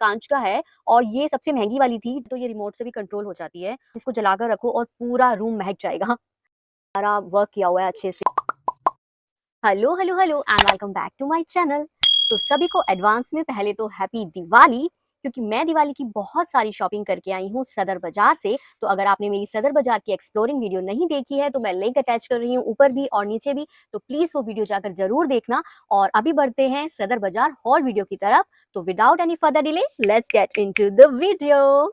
कांच का है और ये सबसे महंगी वाली थी, तो ये रिमोट से भी कंट्रोल हो जाती है। इसको जलाकर रखो और पूरा रूम महक जाएगा। सारा वर्क किया हुआ है अच्छे से। Hello hello hello and welcome back to my channel. तो सभी को एडवांस में पहले तो हैप्पी दिवाली, क्योंकि मैं दिवाली की बहुत सारी शॉपिंग करके आई हूँ सदर बाजार से। तो अगर आपने मेरी सदर बाजार की एक्सप्लोरिंग वीडियो नहीं देखी है तो मैं लिंक अटैच कर रही हूँ ऊपर भी और नीचे भी, तो प्लीज वो वीडियो जाकर जरूर देखना। और अभी बढ़ते हैं सदर बाजार हॉल वीडियो की तरफ। तो without any further delay let's get into the video.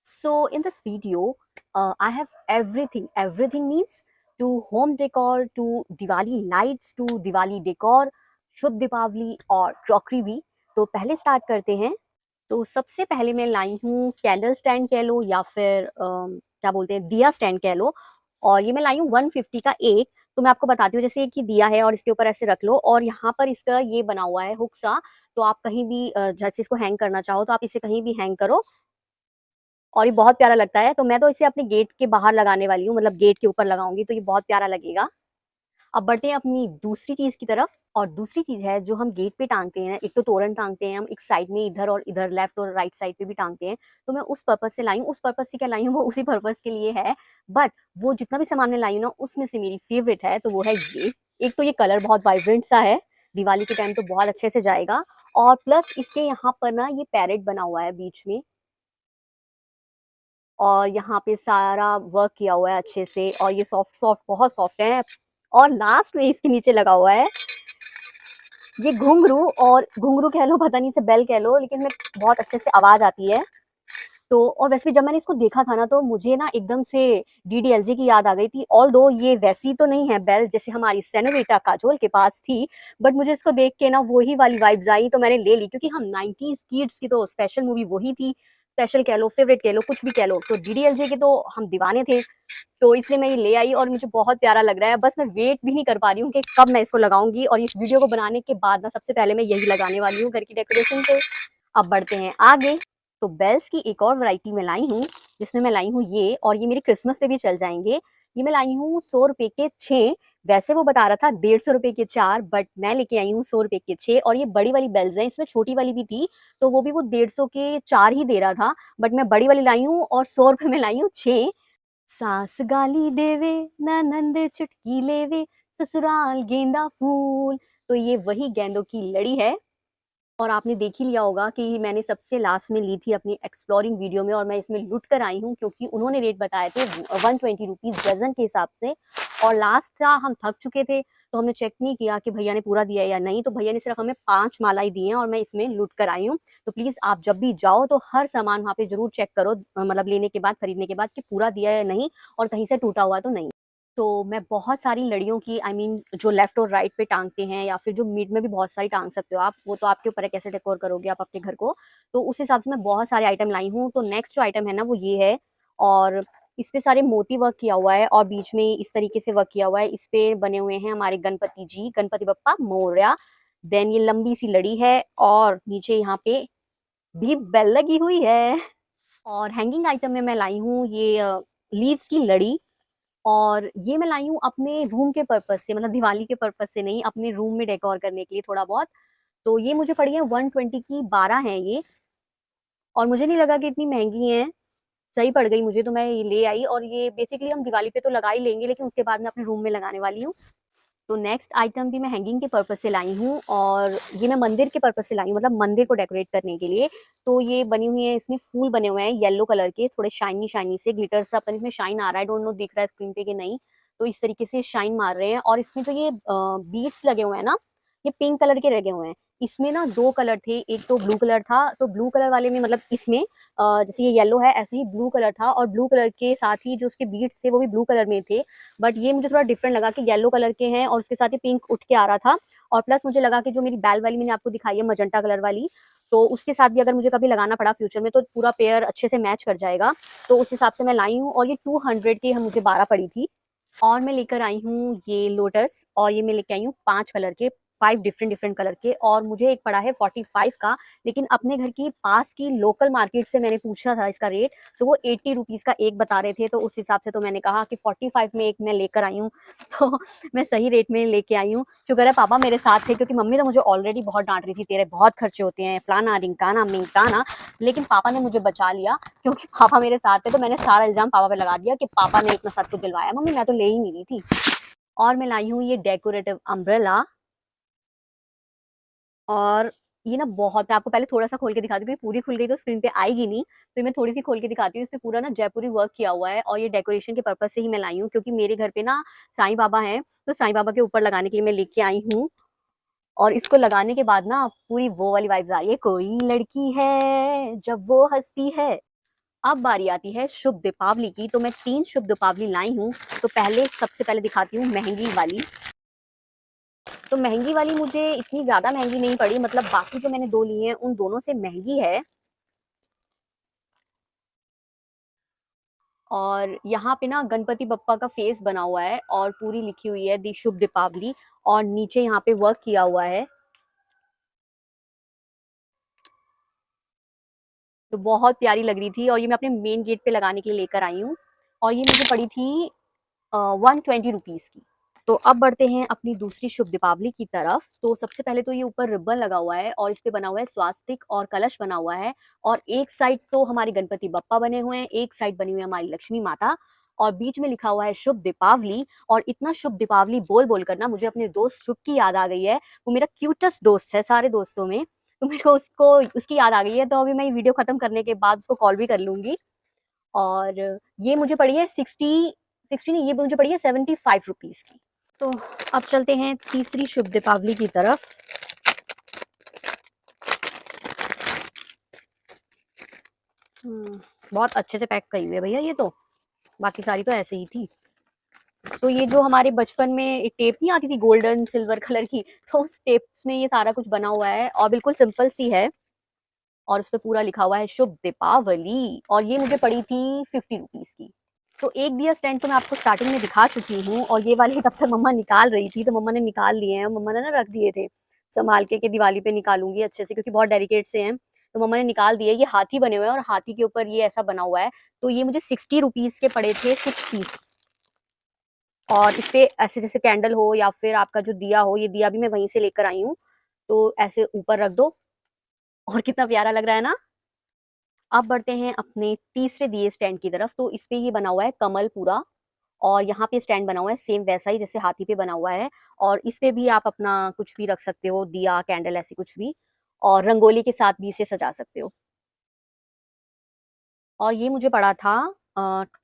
So in this video, I have everything. Everything means to home decor, to Diwali lights, to Diwali decor, शुभ दीपावली और क्रॉकरी भी। तो पहले स्टार्ट करते हैं। तो सबसे पहले मैं लाई हूँ कैंडल स्टैंड कह लो या फिर क्या बोलते हैं दिया स्टैंड कह लो। और ये मैं लाई हूँ 150 का एक। तो मैं आपको बताती हूँ, जैसे कि दिया है और इसके ऊपर ऐसे रख लो और यहाँ पर इसका ये बना हुआ है हुक सा। तो आप कहीं भी जैसे इसको हैंग करना चाहो तो आप इसे कहीं भी हैंग करो और ये बहुत प्यारा लगता है। तो मैं तो इसे अपने गेट के बाहर लगाने वाली हूँ, मतलब गेट के ऊपर लगाऊंगी तो ये बहुत प्यारा लगेगा। अब बढ़ते हैं अपनी दूसरी चीज की तरफ। और दूसरी चीज है जो हम गेट पे टांगते हैं, एक तो तोरण टांगते हैं हम, एक साइड में इधर और इधर लेफ्ट और राइट साइड पे भी टांगते हैं। तो मैं उस पर्पज से लाई हूँ। उस पर्पज से क्या लाई हूँ वो उसी पर्पज के लिए है। बट वो जितना भी सामान मैं लाई हूँ ना उसमें से मेरी फेवरेट है तो वो है ये। एक तो ये कलर बहुत वाइब्रेंट सा है, दिवाली के टाइम तो बहुत अच्छे से जाएगा। और प्लस इसके यहाँ पर ना ये पैरेट बना हुआ है बीच में और यहाँ पे सारा वर्क किया हुआ है अच्छे से और ये सॉफ्ट सॉफ्ट बहुत सॉफ्ट है। और लास्ट में इसके नीचे लगा हुआ है ये घुंघरू, और घुंघरू कह लो पता नहीं से बेल कह लो, लेकिन में बहुत अच्छे से आवाज आती है। तो और वैसे भी जब मैंने इसको देखा था ना तो मुझे ना एकदम से डीडीएलजे की याद आ गई थी। ऑल दो ये वैसी तो नहीं है बेल जैसे हमारी सेनोरिटा काजोल के पास थी, बट मुझे इसको देख के ना वही वाली वाइब्स आई तो मैंने ले ली, क्योंकि हम 90s किड्स की तो स्पेशल मूवी वही थी। स्पेशल कह लो, फेवरेट कह लो, कुछ भी कह लो, तो डीडीएलजे के तो हम दीवाने थे। तो इसलिए मैं ये ले आई और मुझे बहुत प्यारा लग रहा है। बस मैं वेट भी नहीं कर पा रही हूँ कि कब मैं इसको लगाऊंगी। और इस वीडियो को बनाने के बाद ना सबसे पहले मैं यही लगाने वाली हूँ घर की डेकोरेशन पे। अब बढ़ते हैं आगे। तो बेल्स की एक और वैरायटी में लाई हूँ, जिसमें मैं लाई हूँ ये, और ये मेरे क्रिसमस पे भी चल जाएंगे। ये मैं लाई हूँ 100 रुपए के 6। वैसे वो बता रहा था 150 रुपए के 4, बट मैं लेके आई हूँ 100 रुपए के 6। और ये बड़ी वाली बेल्स हैं, इसमें छोटी वाली भी थी तो वो भी वो 150 के 4 ही दे रहा था, बट मैं बड़ी वाली लाई हूँ और 100 रुपए में लाई हूँ 6। सास गाली देवे ननंद चुटकी लेवे, ससुराल गेंदा फूल। तो ये वही गेंदों की लड़ी है। और आपने देख ही लिया होगा कि मैंने सबसे लास्ट में ली थी अपनी एक्सप्लोरिंग वीडियो में और मैं इसमें लुट कर आई हूँ, क्योंकि उन्होंने रेट बताए थे 120 रुपीज डजन के हिसाब से। और लास्ट था हम थक चुके थे तो हमने चेक नहीं किया कि भैया ने पूरा दिया या नहीं, तो भैया ने सिर्फ हमें 5 माला ही दी हैं और मैं इसमें लुट कर आई हूँ। तो प्लीज आप जब भी जाओ तो हर सामान वहाँ पे जरूर चेक करो, मतलब लेने के बाद, खरीदने के बाद, कि पूरा दिया है या नहीं और कहीं से टूटा हुआ तो नहीं। तो मैं बहुत सारी लड़ियों की जो लेफ्ट और राइट पे टांगते हैं या फिर जो मिड में भी बहुत सारी टांग सकते हो आप, वो तो आपके ऊपर है कैसे डेकोर करोगे आप अपने घर को। तो उस हिसाब से मैं बहुत सारे आइटम लाई हूँ। तो नेक्स्ट जो आइटम है ना वो ये है। और इस पे सारे मोती वर्क किया हुआ है और बीच में इस तरीके से वर्क किया हुआ है। इस पे बने हुए हैं हमारे गणपति जी, गणपति बप्पा मोरया। देन ये लंबी सी लड़ी है और नीचे यहाँ पे भी बेल लगी हुई है। और हैंगिंग आइटम में मैं लाई हूँ ये लीव्स की लड़ी। और ये मैं लाई हूँ अपने रूम के पर्पज से, मतलब दिवाली के पर्पज से नहीं, अपने रूम में डेकोर करने के लिए थोड़ा बहुत। तो ये मुझे पड़ी है 120 की 12 है ये। और मुझे नहीं लगा कि इतनी महंगी है, सही पड़ गई मुझे तो मैं ये ले आई। और ये बेसिकली हम दिवाली पे तो लगा ही लेंगे, लेकिन उसके बाद मैं अपने रूम में लगाने वाली हूँ। तो नेक्स्ट आइटम भी मैं हैंगिंग के पर्पज से लाई हूँ और ये मैं मंदिर के पर्पज से लाई हूँ, मतलब मंदिर को डेकोरेट करने के लिए। तो ये बनी हुई है, इसमें फूल बने हुए हैं येलो कलर के, थोड़े शाइनी शाइनी से ग्लिटर सा, अपन इसमें शाइन आ रहा है, डोंट नो दिख रहा है स्क्रीन पे कि नहीं। तो इस तरीके से शाइन मार रहे हैं। और इसमें जो ये बीड्स लगे हुए हैं ना, ये पिंक कलर के लगे हुए हैं। इसमें ना 2 कलर थे, एक तो ब्लू कलर था, तो ब्लू कलर वाले में मतलब इसमें जैसे ये येलो है ऐसे ही ब्लू कलर था, और ब्लू कलर के साथ ही जो उसके बीड्स थे वो भी ब्लू कलर में थे। बट ये मुझे थोड़ा डिफरेंट लगा कि येलो कलर के हैं और उसके साथ ही पिंक उठ के आ रहा था। और प्लस मुझे लगा कि जो मेरी बैल वाली मैंने आपको दिखाई है मजंटा कलर वाली, तो उसके साथ भी अगर मुझे कभी लगाना पड़ा फ्यूचर में तो पूरा पेयर अच्छे से मैच कर जाएगा। तो उस हिसाब से मैं लाई हूँ और ये 200 की हम मुझे 12 पड़ी थी। और मैं लेकर आई हूँ ये लोटस, और ये मैं लेके आई हूँ 5 कलर के 5 डिफरेंट डिफरेंट कलर के, और मुझे एक पड़ा है 45 का। लेकिन अपने घर की पास की लोकल मार्केट से मैंने पूछा था इसका रेट, तो वो 80 रुपीज़ का एक बता रहे थे। तो उस हिसाब से तो मैंने कहा कि 45 में एक मैं लेकर आई हूँ। तो मैं सही रेट में लेके आई हूँ। शुक्र है पापा मेरे साथ थे, क्योंकि मम्मी तो मुझे ऑलरेडी बहुत डांट रही थी, तेरे बहुत खर्चे होते हैं, फलाना ढिमकाना मिमकाना। लेकिन पापा ने मुझे बचा लिया, क्योंकि पापा मेरे साथ थे। तो मैंने सारा इल्जाम पापा पे लगा दिया कि पापा ने इतना सब कुछ दिलवाया, मम्मी मैं तो ले ही नहीं रही थी। और मैं लाई हूँ ये डेकोरेटिव अम्ब्रेला। और ये ना बहुत, मैं आपको पहले थोड़ा-सा खोल के दिखाती हूँ, क्योंकि पूरी खुल गई तो स्क्रीन पे आएगी नहीं। तो मैं थोड़ी-सी खोल के दिखाती हूँ। इसमें पूरा ना जयपुरी वर्क किया हुआ है, और ये डेकोरेशन के पर्पज़ से ही मैं लाई हूँ, क्योंकि मेरे घर पे ना साईं बाबा हैं, तो साईं बाबा के ऊपर लगाने के लिए मैं लेके आई हूँ। और इसको लगाने के बाद ना पूरी वो वाली वाइब्स आ रही है, कोई लड़की है जब वो हँसती है। अब बारी आती है शुभ दीपावली की, तो मैं 3 शुभ दीपावली लाई हूँ। तो सबसे पहले दिखाती हूँ महँगी वाली। तो महँगी वाली मुझे इतनी ज़्यादा महँगी नहीं पड़ी, मतलब बाकी जो मैंने 2 ली हैं उन दोनों से महँगी है। और यहाँ पे ना गणपति बप्पा का फेस बना हुआ है, और पूरी लिखी हुई है दी शुभ दीपावली, और नीचे यहाँ पे वर्क किया हुआ है। तो बहुत प्यारी लग रही थी, और ये मैं अपने मेन गेट पे लगाने के लिए लेकर आई हूँ। और ये मुझे पड़ी थी 120 रुपीज़ की। तो अब बढ़ते हैं अपनी दूसरी शुभ दीपावली की तरफ। तो सबसे पहले तो ये ऊपर रिबन लगा हुआ है, और इस पे बना हुआ है स्वास्तिक और कलश बना हुआ है। और एक साइड तो हमारे गणपति बप्पा बने हुए हैं, एक साइड बनी हुई है हमारी लक्ष्मी माता, और बीच में लिखा हुआ है शुभ दीपावली। और इतना शुभ दीपावली बोल बोल कर ना मुझे अपने दोस्त शुभ की याद आ गई है। वो मेरा क्यूटेस्ट दोस्त है सारे दोस्तों में। तो मेरे को उसको उसकी याद आ गई है। तो अभी मैं ये वीडियो खत्म करने के बाद उसको कॉल भी कर लूंगी। और ये मुझे पड़ी है 60 नहीं, ये मुझे पड़ी है 75 रुपीज़ की। तो अब चलते हैं तीसरी शुभ दीपावली की तरफ। बहुत अच्छे से पैक करी हुई है भैया ये तो, बाकी सारी तो ऐसे ही थी। तो ये जो हमारे बचपन में एक टेप नहीं आती थी गोल्डन सिल्वर कलर की, तो उस टेप्स में ये सारा कुछ बना हुआ है, और बिल्कुल सिंपल सी है। और उस पे पूरा लिखा हुआ है शुभ दीपावली, और ये मुझे पड़ी थी 50 रुपीज़ की। तो एक दिया स्टैंड तो मैं आपको स्टार्टिंग में दिखा चुकी हूँ, और ये वाले तब तक मम्मा निकाल रही थी, तो मम्मा ने निकाल लिए हैं। मम्मा ने ना रख दिए थे संभाल के कि दिवाली पे निकालूंगी अच्छे से, क्योंकि बहुत डेलिकेट से हैं। तो मम्मा ने निकाल दिए। ये हाथी बने हुए हैं, और हाथी के ऊपर ये ऐसा बना हुआ है। तो ये मुझे 60 रुपीज़ के पड़े थे, 6 पीस। और इस पे ऐसे जैसे कैंडल हो या फिर आपका जो दिया हो, ये दिया भी मैं वहीं से लेकर आई हूँ। तो ऐसे ऊपर रख दो, और कितना प्यारा लग रहा है ना। अब बढ़ते हैं अपने तीसरे दिए स्टैंड की तरफ। तो इस पे ये बना हुआ है कमल पूरा, और यहाँ पे स्टैंड बना हुआ है सेम वैसा ही जैसे हाथी पे बना हुआ है। और इस पे भी आप अपना कुछ भी रख सकते हो, दिया कैंडल ऐसी कुछ भी, और रंगोली के साथ भी इसे सजा सकते हो। और ये मुझे पड़ा था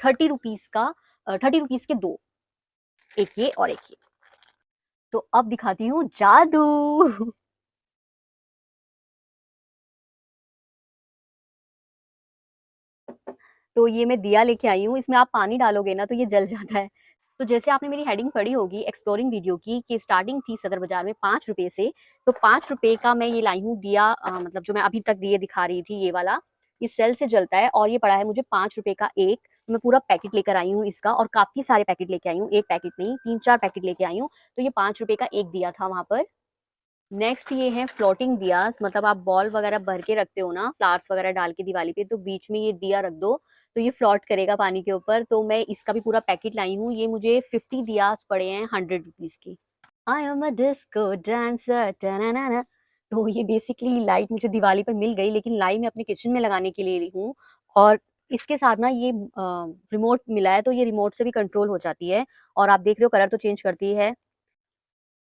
30 रुपीज़ का, 30 रुपीज़ के 2, एक ये और एक ये। तो अब दिखाती हूँ जादू। तो ये मैं दिया लेके आई हूँ, इसमें आप पानी डालोगे ना तो ये जल जाता है। तो जैसे आपने मेरी हेडिंग पढ़ी होगी एक्सप्लोरिंग वीडियो की, कि स्टार्टिंग थी सदर बाजार में 5 रुपए से। तो 5 रुपए का मैं ये लाई हूँ दिया, मतलब जो मैं अभी तक दिए दिखा रही थी ये वाला, ये सेल से जलता है, और ये पड़ा है मुझे 5 रुपए का एक। तो मैं पूरा पैकेट लेकर आई हूँ इसका, और काफी सारे पैकेट लेके आई हूँ, एक पैकेट नहीं 3-4 पैकेट लेके आई हूँ। तो ये 5 रुपए का एक दिया था वहां पर। नेक्स्ट ये है फ्लोटिंग दियास, मतलब आप बॉल वगैरह भर के रखते हो ना फ्लावर्स वगैरह डाल के दिवाली पे, तो बीच में ये दिया रख दो, तो ये फ्लोट करेगा पानी के ऊपर। तो मैं इसका भी पूरा पैकेट लाई हूँ। ये मुझे 50 दियास पड़े हैं 100 रुपीज की। I am a disco dancer. तो ये बेसिकली लाइट मुझे दिवाली पर मिल गई, लेकिन लाई मैं अपने किचन में लगाने के लिए ली हूँ। और इसके साथ ना ये रिमोट मिला है, तो ये रिमोट से भी कंट्रोल हो जाती है। और आप देख रहे हो कलर तो चेंज करती है।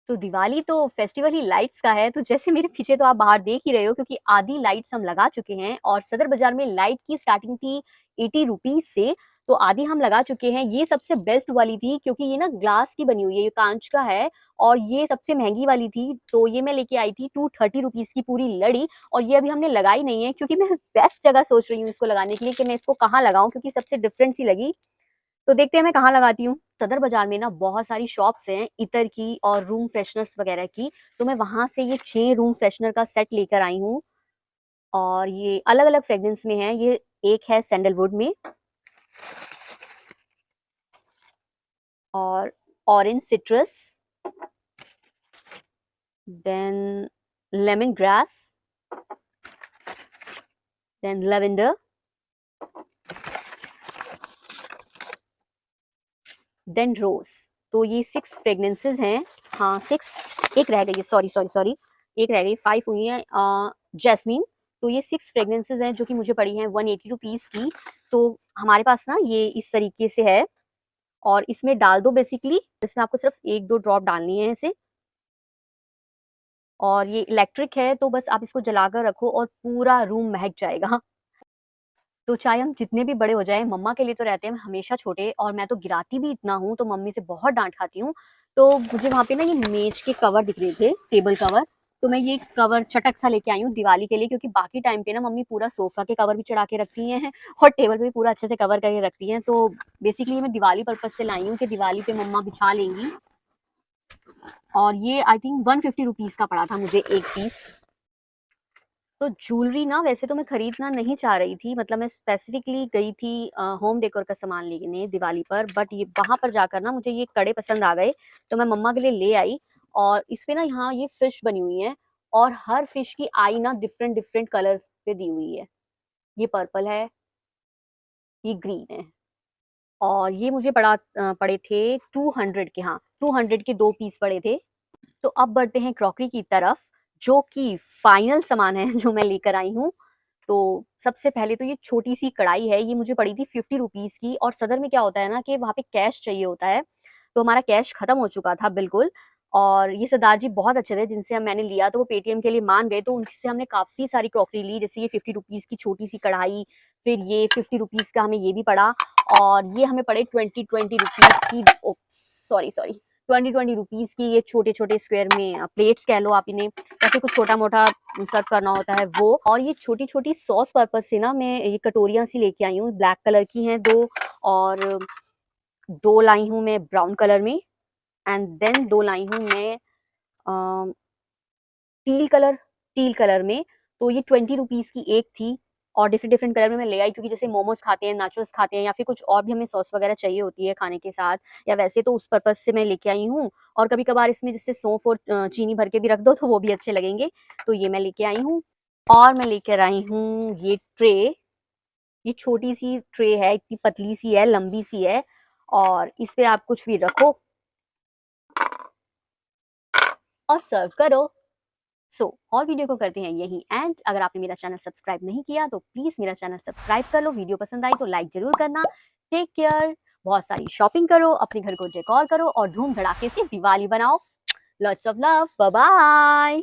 तो दिवाली तो फेस्टिवल ही लाइट्स का है, तो जैसे मेरे पीछे तो आप बाहर देख ही रहे हो, क्योंकि आधी लाइट्स हम लगा चुके हैं। और सदर बाजार में लाइट की स्टार्टिंग थी 80 रुपीज से, तो आधी हम लगा चुके हैं। ये सबसे बेस्ट वाली थी, क्योंकि ये ना ग्लास की बनी हुई है, ये कांच का है। और ये सबसे महंगी वाली थी, तो ये मैं लेके आई थी 230 रुपीज की पूरी लड़ी। और ये अभी हमने लगाई नहीं है, क्योंकि मैं बेस्ट जगह सोच रही हूँ इसको लगाने के लिए, कि मैं इसको कहाँ लगाऊं, क्योंकि सबसे डिफरेंट सी लगी। तो देखते हैं मैं कहाँ लगाती हूँ। सदर बाजार में ना बहुत सारी शॉप्स हैं इतर की और रूम फ्रेशनर्स वगैरह की। तो मैं वहां से ये 6 रूम फ्रेशनर का सेट लेकर आई हूँ, और ये अलग अलग फ्रेग्रेंस में है। ये एक है सैंडलवुड में, और orange citrus, then lemongrass, then lavender, then rose। तो ये 6 फ्रेग्रेंसेस हैं। हाँ 6, एक रह गई है, सॉरी सॉरी सॉरी, एक रह गई, 5 हुई है। जैस्मीन। तो ये 6 फ्रेग्रेंसेस हैं जो कि मुझे पड़ी हैं 180 रुपीज़ की। तो हमारे पास ना ये इस तरीके से है, और इसमें डाल दो बेसिकली। इसमें आपको सिर्फ 1-2 ड्रॉप डालनी है ऐसे, और ये इलेक्ट्रिक है तो बस आप इसको जलाकर रखो और पूरा रूम महक जाएगा। तो चाहे हम जितने भी बड़े हो जाएँ, मम्मा के लिए तो रहते हैं हम हमेशा छोटे, और मैं तो गिराती भी इतना हूँ, तो मम्मी से बहुत डाँट खाती हूँ। तो मुझे वहाँ पे ना ये मेज के कवर दिख रहे थे, टेबल कवर, तो मैं ये कवर चटक सा लेके आई हूँ दिवाली के लिए, क्योंकि बाकी टाइम पे ना मम्मी पूरा सोफ़ा के कवर भी चढ़ा के रखती हैं और टेबल पे भी पूरा अच्छे से कवर करके रखती हैं। तो बेसिकली मैं दिवाली पर्पज़ से लाई हूँ कि दिवाली पे मम्मा बिछा लेंगी। और ये आई थिंक 150 रुपीज़ का पड़ा था मुझे एक पीस। तो ज्वेलरी ना वैसे तो मैं खरीदना नहीं चाह रही थी, मतलब मैं स्पेसिफिकली गई थी होम डेकोर का सामान लेने दिवाली पर, बट ये वहाँ पर जाकर ना मुझे ये कड़े पसंद आ गए, तो मैं मम्मा के लिए ले आई। और इसपे ना यहाँ ये फिश बनी हुई है, और हर फिश की आई ना डिफरेंट डिफरेंट कलर पे दी हुई है। ये पर्पल है, ये ग्रीन है, और ये मुझे पड़े थे 200 के। हाँ 200 के 2 पीस पड़े थे। तो अब बढ़ते हैं क्रॉकरी की तरफ, जो कि फाइनल सामान है जो मैं लेकर आई हूँ। तो सबसे पहले तो ये छोटी-सी कढ़ाई है, ये मुझे पड़ी थी 50 रुपीज़ की, और सदर में क्या होता है ना कि वहाँ पे कैश चाहिए होता है, तो हमारा कैश खत्म हो चुका था बिल्कुल। और ये सरदार जी बहुत अच्छे थे जिनसे मैंने लिया, तो वो पेटीएम के लिए मान गए, तो उनसे हमने काफ़ी सारी क्रॉकरी ली, जैसे ये 50 रुपीज़ की छोटी-सी कढ़ाई, फिर ये 50 रुपीज़ का हमें ये भी पड़ा, और ये हमें पड़े 20-20 रुपीज़ की, सॉरी सॉरी, 20-20 रुपीज़ की ये छोटे-छोटे स्क्वायर में प्लेट्स कह लो आप इन्हें, या फिर कुछ छोटा-मोटा सर्व करना होता है वो। और ये छोटी-छोटी सॉस पर्पज़ से ना मैं ये कटोरियाँ सी लेके आई हूँ, ब्लैक कलर की हैं 2, और 2 लाई हूँ मैं ब्राउन कलर में, एंड देन 2 लाई हूँ मैं अ, टील कलर टील कलर में। तो ये 20 रुपीज़ की एक थी, और डिफरेंट डिफरेंट कलर में मैं ले आई, क्योंकि जैसे मोमोज़ खाते हैं, नाचोस खाते हैं, या फिर कुछ और भी हमें सॉस वगैरह चाहिए होती है खाने के साथ, या वैसे तो उस पर्पज़ से मैं लेके आई हूँ। और कभी-कभार इसमें जैसे सौंफ और चीनी भर के भी रख दो तो वो भी अच्छे लगेंगे, तो ये मैं लेके आई हूँ। और मैं लेकर आई हूँ ये ट्रे, ये छोटी-सी ट्रे है, इतनी पतली-सी है, लंबी-सी है, और इस पे आप कुछ भी रखो और सर्व करो। और वीडियो को करते हैं यहीं एंड। अगर आपने मेरा चैनल सब्सक्राइब नहीं किया तो प्लीज मेरा चैनल सब्सक्राइब कर लो। वीडियो पसंद आई तो लाइक जरूर करना। टेक केयर, बहुत सारी शॉपिंग करो, अपने घर को डेकोर करो, और धूम धड़ाके से दिवाली बनाओ। Lots of love, bye bye.